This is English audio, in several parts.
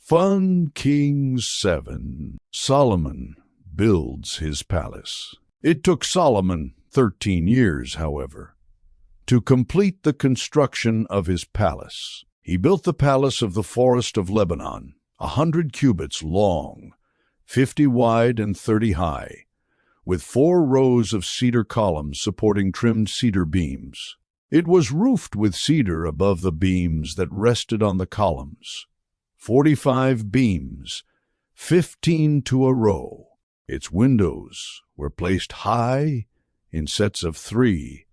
Fun Kings 7. Solomon builds his palace. It took Solomon 13 years, however, to complete the construction of his palace. He built the palace of the forest of Lebanon, 100 cubits long, 50 wide and 30 high, with 4 rows of cedar columns supporting trimmed cedar beams. It was roofed with cedar above the beams that rested on the columns. 45 beams, 15 to a row. Its windows were placed high in sets of 3,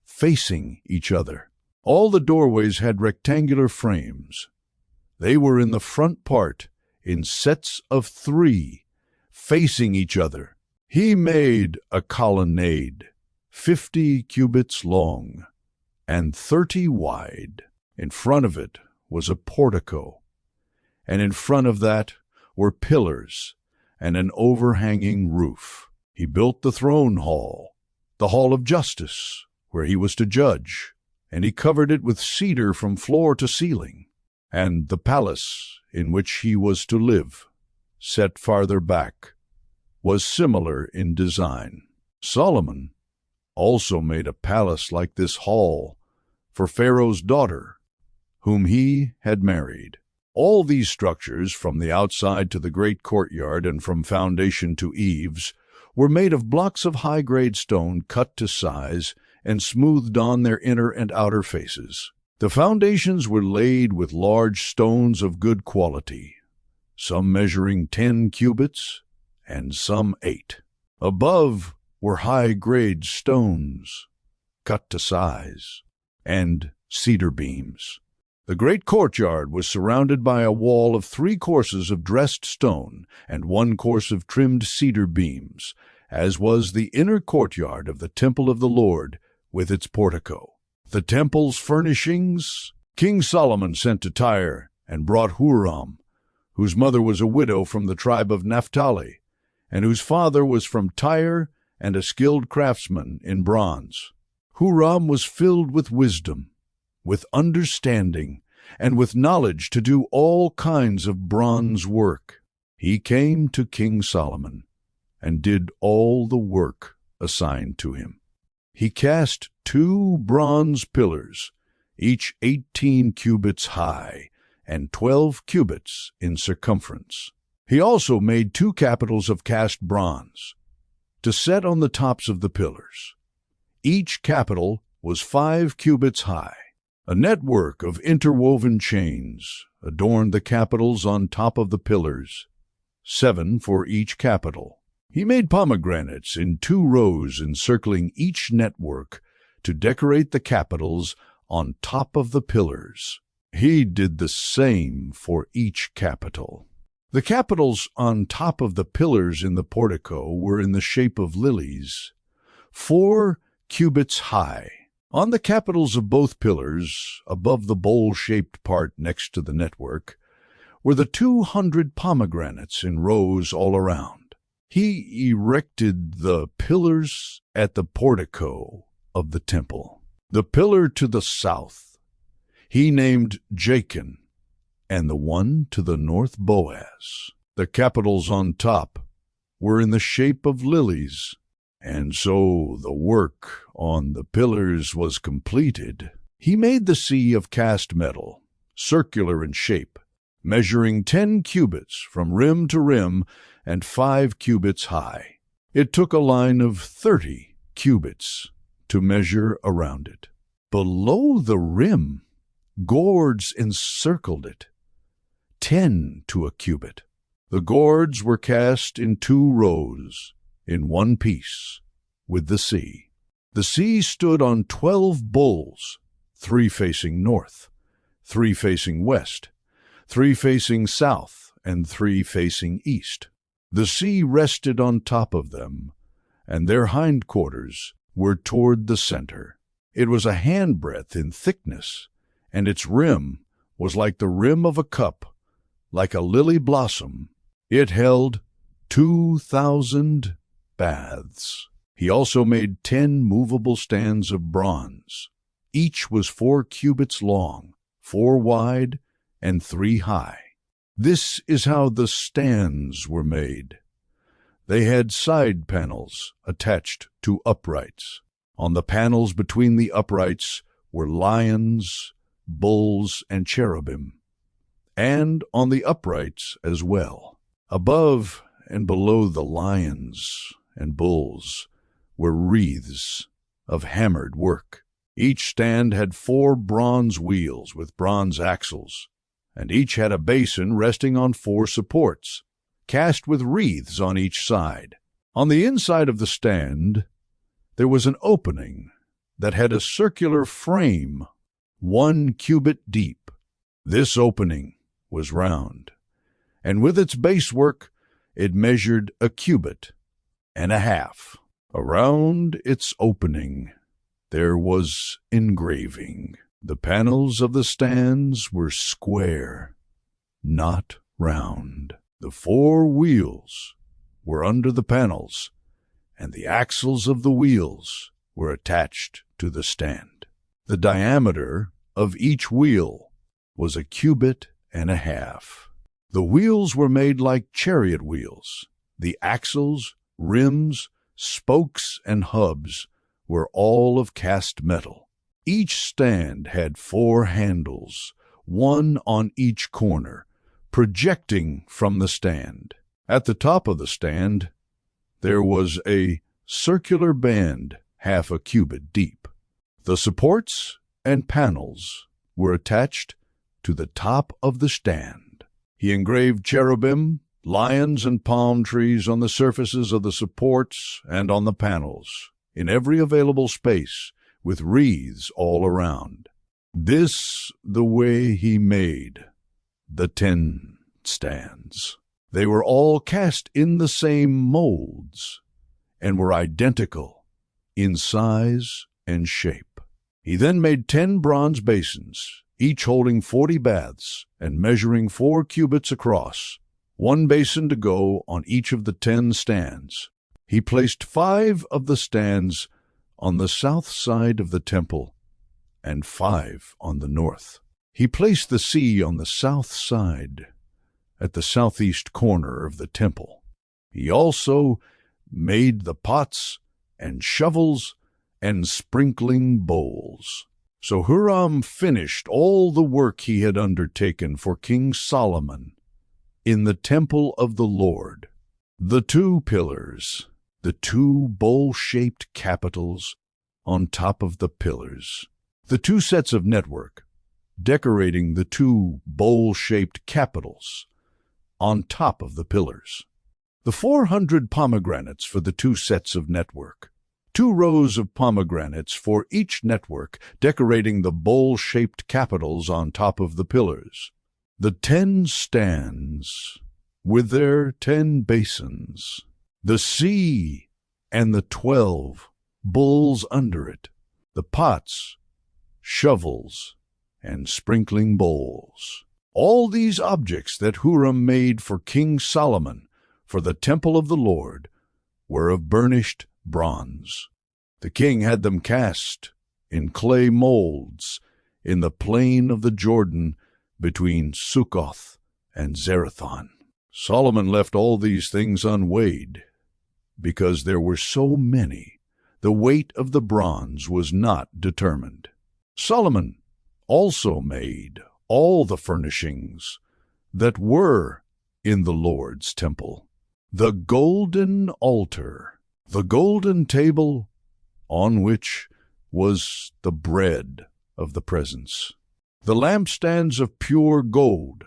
facing each other. All the doorways had rectangular frames. They were in the front part in sets of 3, facing each other. He made a colonnade, 50 cubits long and 30 wide. In front of it was a portico, and in front of that were pillars and an overhanging roof. He built the throne hall, the hall of justice, where he was to judge, and he covered it with cedar from floor to ceiling. And the palace in which he was to live, set farther back, was similar in design. Solomon also made a palace like this hall for Pharaoh's daughter, whom he had married. All these structures, from the outside to the great courtyard and from foundation to eaves, were made of blocks of high-grade stone cut to size and smoothed on their inner and outer faces. The foundations were laid with large stones of good quality, some measuring 10 cubits and some 8. Above were high-grade stones, cut to size, and cedar beams. The great courtyard was surrounded by a wall of 3 courses of dressed stone and 1 course of trimmed cedar beams, as was the inner courtyard of the temple of the Lord with its portico. The temple's furnishings King Solomon sent to Tyre and brought Hiram, whose mother was a widow from the tribe of Naphtali, and whose father was from Tyre and a skilled craftsman in bronze. Hiram was filled with wisdom, with understanding, and with knowledge to do all kinds of bronze work. He came to King Solomon and did all the work assigned to him. He cast 2 bronze pillars, each 18 cubits high and 12 cubits in circumference. He also made 2 capitals of cast bronze to set on the tops of the pillars. Each capital was 5 cubits high. A network of interwoven chains adorned the capitals on top of the pillars, 7 for each capital. He made pomegranates in 2 rows encircling each network to decorate the capitals on top of the pillars. He did the same for each capital. The capitals on top of the pillars in the portico were in the shape of lilies, 4 cubits high. On the capitals of both pillars, above the bowl-shaped part next to the network, were the 200 pomegranates in rows all around. He erected the pillars at the portico of the temple. The pillar to the south he named Jachin, and the one to the north Boaz. The capitals on top were in the shape of lilies, and so the work on the pillars was completed. He made the sea of cast metal, circular in shape, measuring 10 cubits from rim to rim and 5 cubits high. It took a line of 30 cubits to measure around it. Below the rim, gourds encircled it, 10 to a cubit. The gourds were cast in 2 rows, in one piece, with the sea. The sea stood on 12 bulls, 3 facing north, 3 facing west, 3 facing south, and 3 facing east. The sea rested on top of them, and their hindquarters were toward the center. It was a handbreadth in thickness, and its rim was like the rim of a cup, like a lily blossom. It held 2,000 baths. He also made 10 movable stands of bronze. Each was 4 cubits long, 4 wide, and 3 high. This is how the stands were made. They had side panels attached to uprights. On the panels between the uprights were lions, bulls, and cherubim, and on the uprights as well. Above and below the lions and bulls were wreaths of hammered work. Each stand had 4 bronze wheels with bronze axles, and each had a basin resting on 4 supports, cast with wreaths on each side. On the inside of the stand, there was an opening that had a circular frame 1 cubit deep. This opening was round, and with its basework it measured 1.5 cubits. Around its opening there was engraving. The panels of the stands were square, not round. The 4 wheels were under the panels, and the axles of the wheels were attached to the stand. The diameter of each wheel was 1.5 cubits. The wheels were made like chariot wheels. The axles, rims, spokes, and hubs were all of cast metal. Each stand had 4 handles, 1 on each corner, projecting from the stand. At the top of the stand, there was a circular band 0.5 cubits deep. The supports and panels were attached to the top of the stand. He engraved cherubim, lions, and palm trees on the surfaces of the supports and on the panels, in every available space, with wreaths all around. This the way he made the 10 stands. They were all cast in the same molds and were identical in size and shape. He then made 10 bronze basins, each holding 40 baths and measuring 4 cubits across, 1 basin to go on each of the 10 stands. He placed 5 of the stands on the south side of the temple and 5 on the north. He placed the sea on the south side at the southeast corner of the temple. He also made the pots and shovels and sprinkling bowls. So Hiram finished all the work he had undertaken for King Solomon in the temple of the Lord. The 2 pillars, the 2 bowl-shaped capitals on top of the pillars, the 2 sets of network decorating the 2 bowl-shaped capitals on top of the pillars, the 400 pomegranates for the 2 sets of network, 2 rows of pomegranates for each network decorating the bowl-shaped capitals on top of the pillars, the 10 stands with their 10 basins, the sea and the 12 bowls under it, the pots, shovels, and sprinkling bowls. All these objects that Hiram made for King Solomon for the temple of the Lord were of burnished bronze. The king had them cast in clay molds in the plain of the Jordan between Succoth and Zerathon. Solomon left all these things unweighed, because there were so many. The weight of the bronze was not determined. Solomon also made all the furnishings that were in the Lord's temple: the golden altar, the golden table on which was the bread of the presence, the lampstands of pure gold,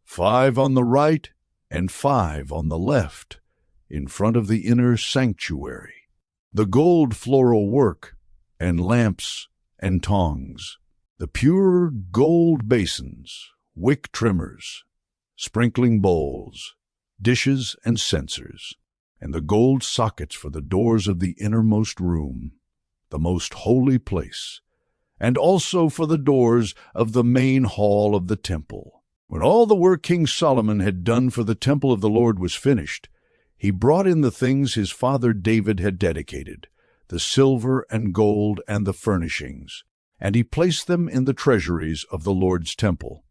5 on the right and 5 on the left, in front of the inner sanctuary, the gold floral work and lamps and tongs, the pure gold basins, wick trimmers, sprinkling bowls, dishes and censers, and the gold sockets for the doors of the innermost room, the most holy place, and also for the doors of the main hall of the temple. When all the work King Solomon had done for the temple of the Lord was finished, he brought in the things his father David had dedicated, the silver and gold and the furnishings, and he placed them in the treasuries of the Lord's temple.